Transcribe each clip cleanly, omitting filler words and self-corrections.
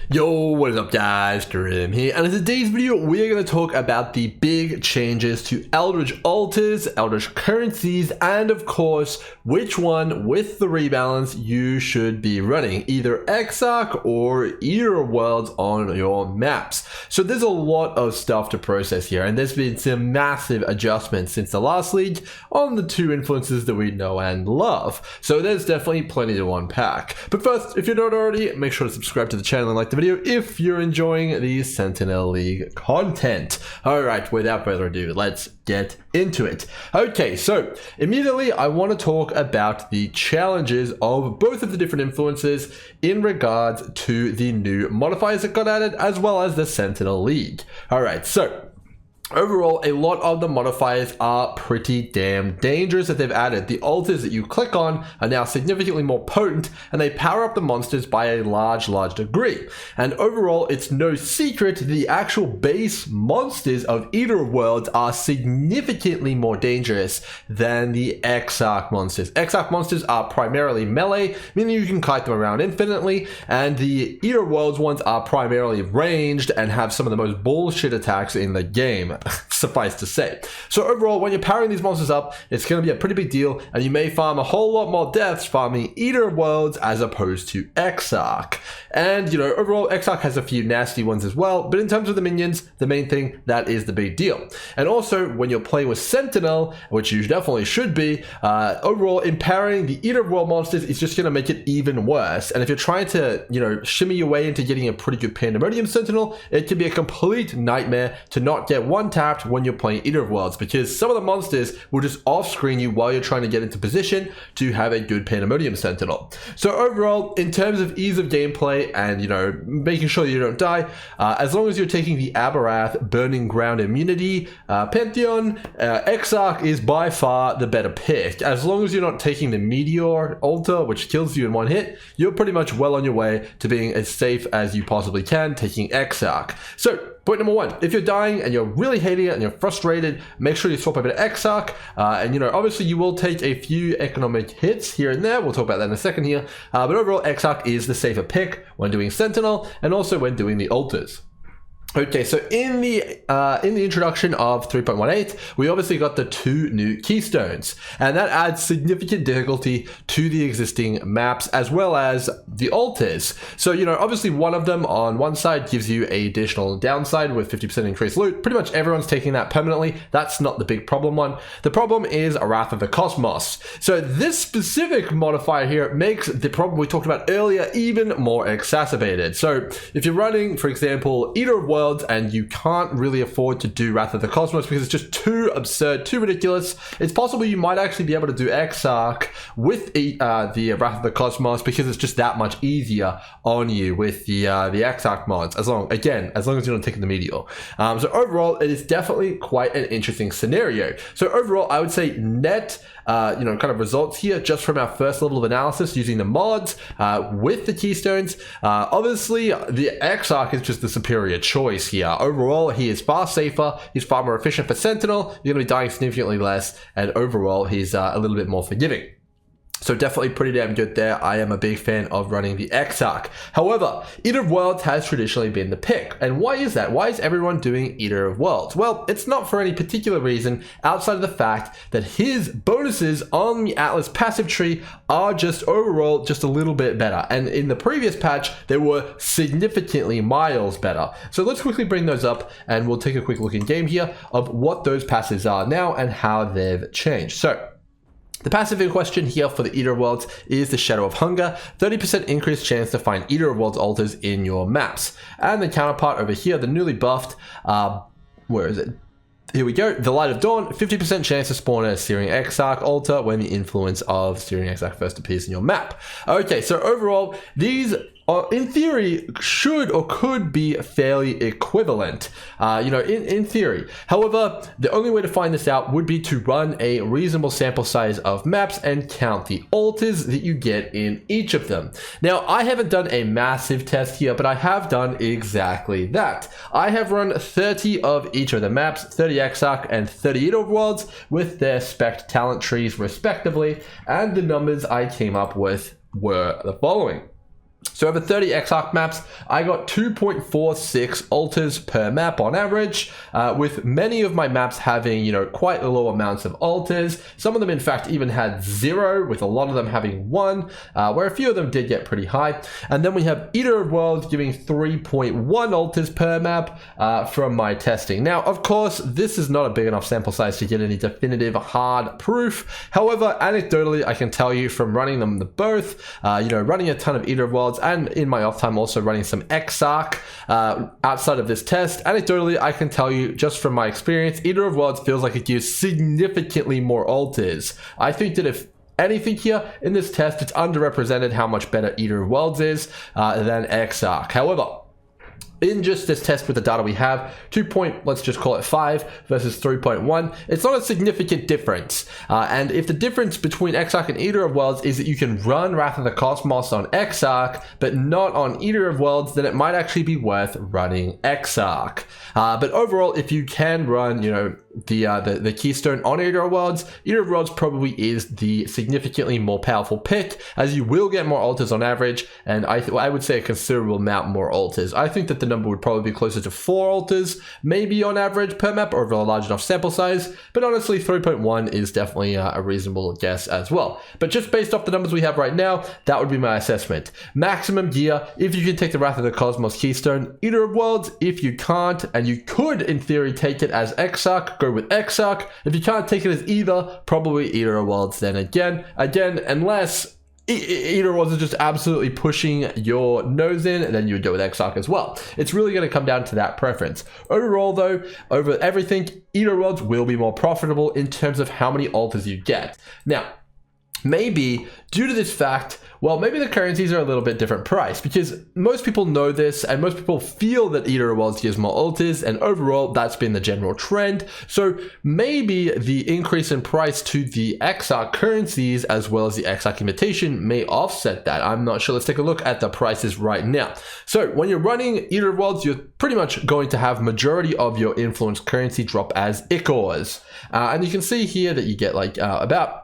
Yo, what is up guys, Grim here, and in today's video we're going to talk about the big changes to Eldritch altars, Eldritch currencies, and of course, which one with the rebalance you should be running, either Exarch or Eater of Worlds on your maps. So there's a lot of stuff to process here, and there's been some massive adjustments since the last league on the two influences that we know and love. So there's definitely plenty to unpack. But first, if you're not already, make sure to subscribe to the channel and like the video if you're enjoying the Sentinel League content. Alright, without further ado, let's get into it. Okay, so immediately I want to talk about the challenges of both of the different influences in regards to the new modifiers that got added, as well as the Sentinel League. Alright, so overall, a lot of the modifiers are pretty damn dangerous that they've added. The altars that you click on are now significantly more potent, and they power up the monsters by a large degree. And overall, it's no secret the actual base monsters of Eater of Worlds are significantly more dangerous than the Exarch monsters. Exarch monsters are primarily melee, meaning you can kite them around infinitely, and the Eater of Worlds ones are primarily ranged and have some of the most bullshit attacks in the game. Suffice to say. So overall, when you're powering these monsters up, it's going to be a pretty big deal, and you may farm a whole lot more deaths farming Eater of Worlds as opposed to Exarch. And you know, overall, Exarch has a few nasty ones as well, but in terms of the minions, the main thing, that is the big deal. And also, when you're playing with Sentinel, which you definitely should be, overall, empowering the Eater of World monsters is just going to make it even worse. And if you're trying to, you know, shimmy your way into getting a pretty good Pandemonium Sentinel, it can be a complete nightmare to not get one tapped when you're playing Eater of Worlds, because some of the monsters will just off-screen you while you're trying to get into position to have a good Pandemonium Sentinel. So overall, in terms of ease of gameplay and, you know, making sure you don't die, as long as you're taking the Aberrath Burning Ground immunity, Pantheon, Exarch is by far the better pick. As long as you're not taking the Meteor altar, which kills you in one hit, you're pretty much well on your way to being as safe as you possibly can taking Exarch. So point number one, if you're dying and you're really hating it and you're frustrated, make sure you swap over to Exarch. And you know, obviously you will take a few economic hits here and there. We'll talk about that in a second here. But overall, Exarch is the safer pick when doing Sentinel and also when doing the altars. Okay, so in the introduction of 3.18, we obviously got the two new keystones, and that adds significant difficulty to the existing maps as well as the altars. So, you know, obviously one of them on one side gives you an additional downside with 50% increased loot. Pretty much everyone's taking that permanently. That's not the big problem one. The problem is Wrath of the Cosmos. So this specific modifier here makes the problem we talked about earlier even more exacerbated. So if you're running, for example, Eater of Worlds, and you can't really afford to do Wrath of the Cosmos because it's just too absurd, too ridiculous, it's possible you might actually be able to do Exarch with the Wrath of the Cosmos because it's just that much easier on you with the Exarch mods, as long as you're not taking the Meteor. So overall, it is definitely quite an interesting scenario. So overall, I would say net you know, kind of results here just from our first level of analysis using the mods with the keystones. Obviously, the Exarch is just the superior choice here. Overall, he is far safer, he's far more efficient for Sentinel, you're going to be dying significantly less, and overall, he's a little bit more forgiving. So definitely pretty damn good there. I am a big fan of running the Exarch. However, Eater of Worlds has traditionally been the pick. And why is that? Why is everyone doing Eater of Worlds? Well, it's not for any particular reason outside of the fact that his bonuses on the Atlas passive tree are just overall just a little bit better. And in the previous patch, they were significantly miles better. So let's quickly bring those up and we'll take a quick look in game here of what those passives are now and how they've changed. So the passive in question here for the Eater of Worlds is the Shadow of Hunger, 30% increased chance to find Eater of Worlds altars in your maps. And the counterpart over here, the newly buffed, where is it? Here we go, the Light of Dawn, 50% chance to spawn a Searing Exarch altar when the influence of Searing Exarch first appears in your map. Okay, so overall, these in theory should or could be fairly equivalent, you know, in theory. However, the only way to find this out would be to run a reasonable sample size of maps and count the altars that you get in each of them. Now, I haven't done a massive test here, but I have done exactly that. I have run 30 of each of the maps, 30 Exarch and 30 Eater of Worlds with their spec talent trees respectively, and the numbers I came up with were the following. So over 30 Exarch maps, I got 2.46 alters per map on average, with many of my maps having, quite low amounts of alters. Some of them, in fact, even had 0, with a lot of them having 1, where a few of them did get pretty high. And then we have Eater of Worlds giving 3.1 alters per map from my testing. Now, of course, this is not a big enough sample size to get any definitive hard proof. However, anecdotally, I can tell you from running them both, running a ton of Eater of Worlds, and in my off time also running some Exarch outside of this test. Anecdotally, I can tell you just from my experience, Eater of Worlds feels like it gives significantly more alters. I think that if anything here in this test, it's underrepresented how much better Eater of Worlds is than Exarch. However, in just this test with the data we have, let's just call it 5 versus 3.1, it's not a significant difference. And if the difference between Exarch and Eater of Worlds is that you can run Wrath of the Cosmos on Exarch, but not on Eater of Worlds, then it might actually be worth running Exarch. But overall, if you can run, the Keystone on Eater of Worlds probably is the significantly more powerful pick, as you will get more alters on average, and I would say a considerable amount more alters. I think that the number would probably be closer to 4 alters, maybe on average per map over a large enough sample size, but honestly 3.1 is definitely a reasonable guess as well. But just based off the numbers we have right now, that would be my assessment. Maximum gear, if you can take the Wrath of the Cosmos Keystone. Eater of Worlds, if you can't, and you could in theory take it as Exarch, go with Exarch. If you can't take it as either, probably Eater of Worlds then again, unless Eater of Worlds is just absolutely pushing your nose in, and then you would go with Exarch as well. It's really going to come down to that preference. Overall though, over everything, Eater of Worlds will be more profitable in terms of how many alters you get. Now, maybe due to this fact, well, maybe the currencies are a little bit different price, because most people know this and most people feel that Eater of Worlds gives more alters, and overall that's been the general trend. So maybe the increase in price to the Exarch currencies as well as the Exarch invitation may offset that. I'm not sure. Let's take a look at the prices right now. So when you're running Eater of Worlds, you're pretty much going to have majority of your influence currency drop as Ichors. And you can see here that you get like about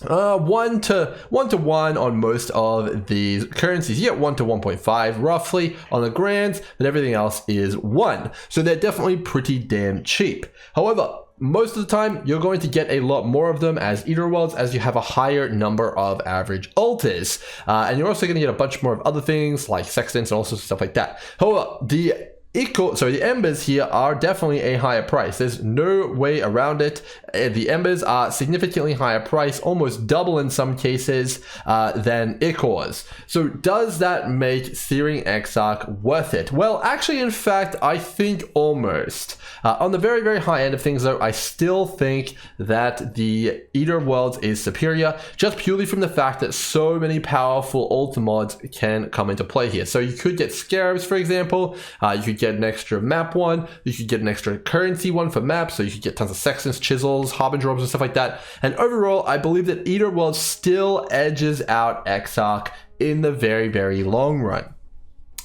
1 to 1 on most of these currencies. You get 1 to 1.5 roughly on the grands, but everything else is 1. So they're definitely pretty damn cheap. However, most of the time, you're going to get a lot more of them as Eater of Worlds, as you have a higher number of average alters. And you're also going to get a bunch more of other things like sextants and all sorts of stuff like that. However, the Embers here are definitely a higher price. There's no way around it. The Embers are significantly higher price, almost double in some cases than Ichors. So does that make searing Exarch worth it? Well, actually, in fact, I think almost. On the very, very high end of things, though, I still think that the Eater of Worlds is superior, just purely from the fact that so many powerful alter mods can come into play here. So you could get Scarabs, for example. You could get an extra map one. You could get an extra currency one for maps. So you could get tons of sextants, chisels, harbinger orbs, and stuff like that. And overall, I believe that Eater of Worlds still edges out Exarch in the very, very long run.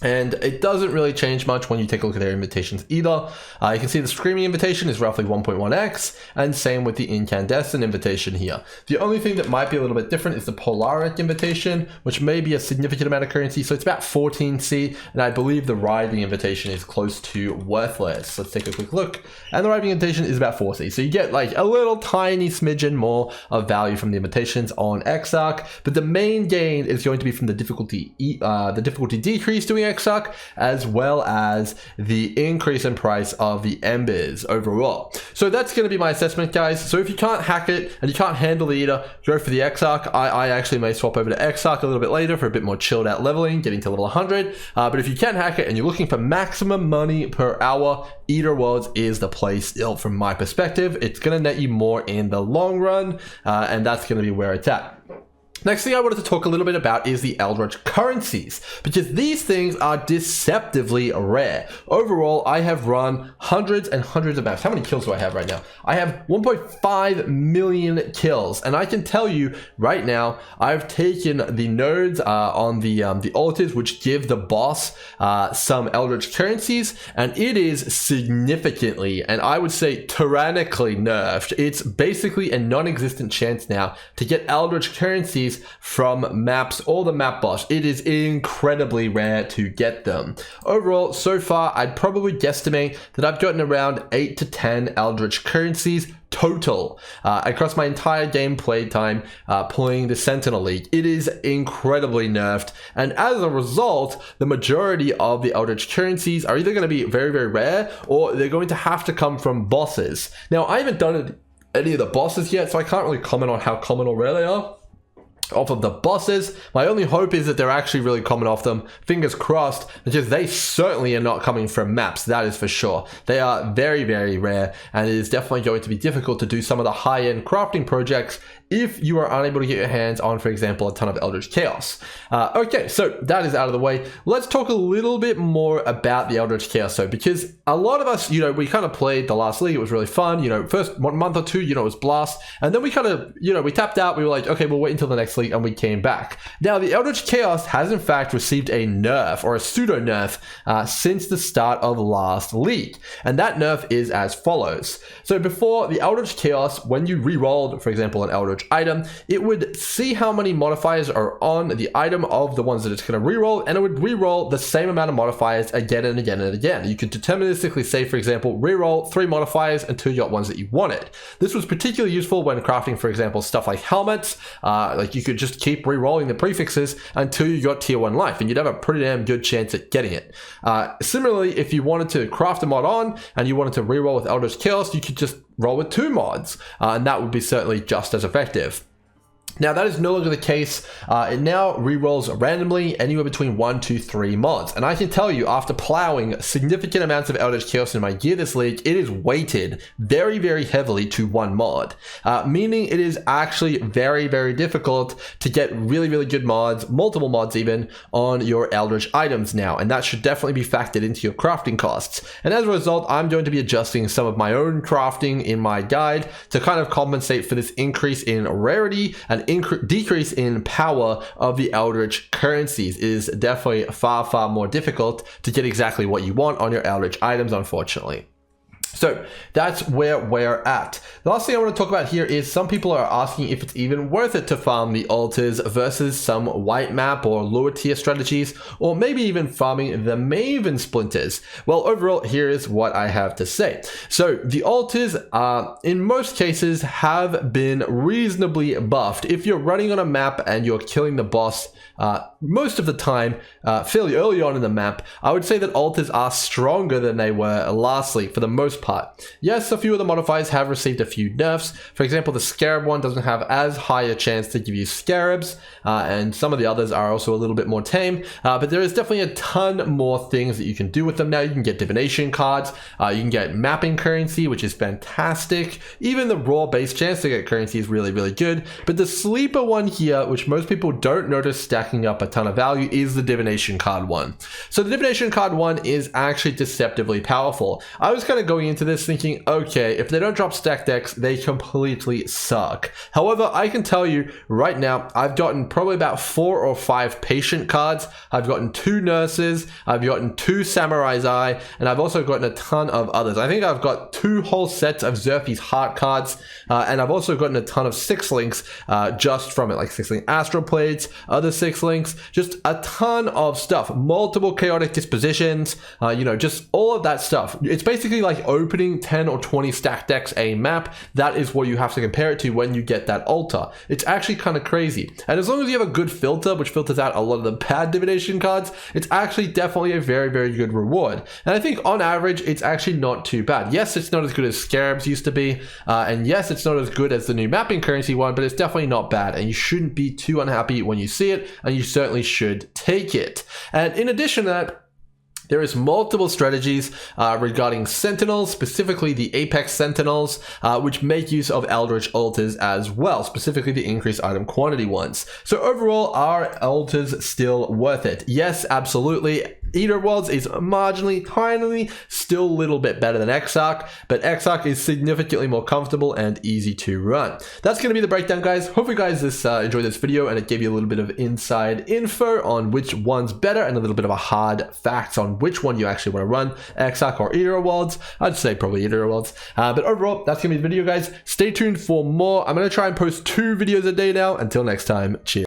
And it doesn't really change much when you take a look at their invitations either. You can see the Screaming invitation is roughly 1.1x, and same with the Incandescent invitation here. The only thing that might be a little bit different is the Polaric invitation, which may be a significant amount of currency. So it's about 14C, and I believe the Writhing invitation is close to worthless. Let's take a quick look. And the Writhing invitation is about 4C. So you get like a little tiny smidgen more of value from the invitations on Exarch, but the main gain is going to be from the difficulty decrease doing Exarch, as well as the increase in price of the Embers overall. So that's going to be my assessment, guys. So if you can't hack it and you can't handle the Eater, go for the Exarch. I actually may swap over to Exarch a little bit later for a bit more chilled out leveling, getting to level 100. But if you can hack it and you're looking for maximum money per hour, Eater Worlds is the place still from my perspective. It's going to net you more in the long run, and that's going to be where it's at. Next thing I wanted to talk a little bit about is the Eldritch currencies, because these things are deceptively rare. Overall, I have run hundreds and hundreds of maps. How many kills do I have right now? I have 1.5 million kills, and I can tell you right now, I've taken the nodes on the altars, which give the boss some Eldritch currencies, and it is significantly, and I would say tyrannically nerfed. It's basically a non-existent chance now to get Eldritch currencies currencies from maps or the map boss. It is incredibly rare to get them. Overall, so far, I'd probably guesstimate that I've gotten around 8 to 10 Eldritch currencies total across my entire game playtime playing the Sentinel League. It is incredibly nerfed, and as a result, the majority of the Eldritch currencies are either going to be very, very rare, or they're going to have to come from bosses. Now, I haven't done any of the bosses yet, so I can't really comment on how common or rare they are off of the bosses. My only hope is that they're actually really common off them. Fingers crossed, because they certainly are not coming from maps, that is for sure. They are very, very rare, and it is definitely going to be difficult to do some of the high-end crafting projects if you are unable to get your hands on, for example, a ton of Eldritch Chaos. Okay, so that is out of the way. Let's talk a little bit more about the Eldritch Chaos, though, because a lot of us, we kind of played the last league. It was really fun. First 1 month or two, it was blast, and then we kind of, we tapped out. We were like, okay, we'll wait until the next league, and we came back. Now, the Eldritch Chaos has in fact received a nerf, or a pseudo nerf, since the start of last league, and that nerf is as follows. So before, the Eldritch Chaos, when you re-rolled, for example, an Eldritch item, it would see how many modifiers are on the item of the ones that it's going to re-roll, and it would re-roll the same amount of modifiers again and again and again. You could deterministically say, for example, re-roll 3 modifiers until you got ones that you wanted. This was particularly useful when crafting, for example, stuff like helmets. Like you could just keep re-rolling the prefixes until you got tier 1 life, and you'd have a pretty damn good chance at getting it. Similarly, if you wanted to craft a mod on and you wanted to re-roll with Eldritch Chaos, you could just roll with 2 mods, and that would be certainly just as effective. Now, that is no longer the case. It now re-rolls randomly anywhere between 1 to 3 mods. And I can tell you, after plowing significant amounts of Eldritch Chaos in my gear this league, it is weighted very, very heavily to 1 mod. Meaning it is actually very, very difficult to get really, really good mods, multiple mods even, on your Eldritch items now. And that should definitely be factored into your crafting costs. And as a result, I'm going to be adjusting some of my own crafting in my guide to kind of compensate for this increase in rarity and decrease in power of the Eldritch currencies. It is definitely far, far more difficult to get exactly what you want on your Eldritch items, unfortunately. So that's where we're at. The last thing I want to talk about here is some people are asking if it's even worth it to farm the altars versus some white map or lower tier strategies, or maybe even farming the Maven splinters. Well, overall, here is what I have to say. So the altars, in most cases, have been reasonably buffed. If you're running on a map and you're killing the boss most of the time, fairly early on in the map, I would say that altars are stronger than they were last league for the most part. Yes, a few of the modifiers have received a few nerfs. For example, the Scarab one doesn't have as high a chance to give you Scarabs, and some of the others are also a little bit more tame, but there is definitely a ton more things that you can do with them now. You can get divination cards, you can get mapping currency, which is fantastic. Even the raw base chance to get currency is really, really good, but the sleeper one here, which most people don't notice stacking up a ton of value, is the divination card one. So the divination card one is actually deceptively powerful. I was kind of going into this thinking, okay, if they don't drop stack decks, they completely suck. However, I can tell you right now, I've gotten probably about 4 or 5 patient cards. I've gotten 2 nurses, I've gotten 2 samurai's eye, and I've also gotten a ton of others. I think I've got 2 whole sets of Zerfi's heart cards, and I've also gotten a ton of 6 links just from it, like 6 link astral plates, other 6 links, just a ton of stuff, multiple chaotic dispositions, just all of that stuff. It's basically like opening 10 or 20 stack decks a map. That is what you have to compare it to when you get that altar. It's actually kind of crazy. And as long as you have a good filter, which filters out a lot of the bad divination cards, it's actually definitely a very, very good reward. And I think on average, it's actually not too bad. Yes, it's not as good as Scarabs used to be. And yes, it's not as good as the new mapping currency one, but it's definitely not bad. And you shouldn't be too unhappy when you see it, and you certainly should take it. And in addition to that, there is multiple strategies regarding sentinels, specifically the apex sentinels, which make use of Eldritch altars as well, specifically the increased item quantity ones. So overall, are altars still worth it? Yes, absolutely. Eater Worlds is marginally, tiny, still a little bit better than Exarch, but Exarch is significantly more comfortable and easy to run. That's going to be the breakdown, guys. Hope you guys enjoyed this video and it gave you a little bit of inside info on which one's better and a little bit of a hard facts on which one you actually want to run, Exarch or Eater Worlds. I'd say probably Eater Worlds. But overall, that's going to be the video, guys. Stay tuned for more. I'm going to try and post 2 videos a day now. Until next time, cheers.